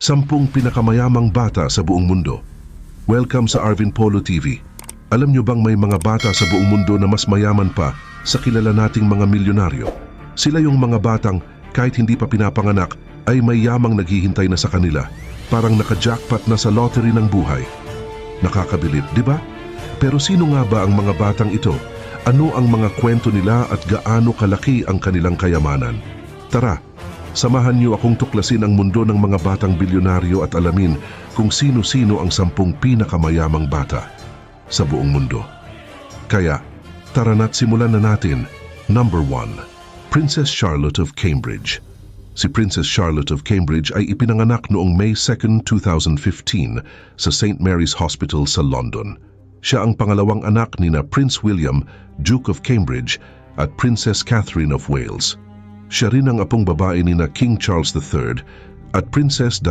10 pinakamayamang bata sa buong mundo. Welcome sa Arvin Polo TV. Alam nyo bang may mga bata sa buong mundo na mas mayaman pa sa kilala nating mga milyonaryo? Sila yung mga batang kahit hindi pa pinapanganak ay may yamang naghihintay na sa kanila. Parang naka-jackpot na sa lottery ng buhay. Nakakabilib, di ba? Pero sino nga ba ang mga batang ito? Ano ang mga kwento nila at gaano kalaki ang kanilang kayamanan? Tara, samahan niyo akong tuklasin ang mundo ng mga batang bilyonaryo at alamin kung sino-sino ang 10 pinakamayamang bata sa buong mundo. Kaya, tara na't simulan na natin. Number 1. Princess Charlotte of Cambridge. Si Princess Charlotte of Cambridge ay ipinanganak noong May 2, 2015 sa St. Mary's Hospital sa London. Siya ang pangalawang anak nina Prince William, Duke of Cambridge, at Princess Catherine of Wales. Siya rin ang apong babae nina King Charles III at Princess Diana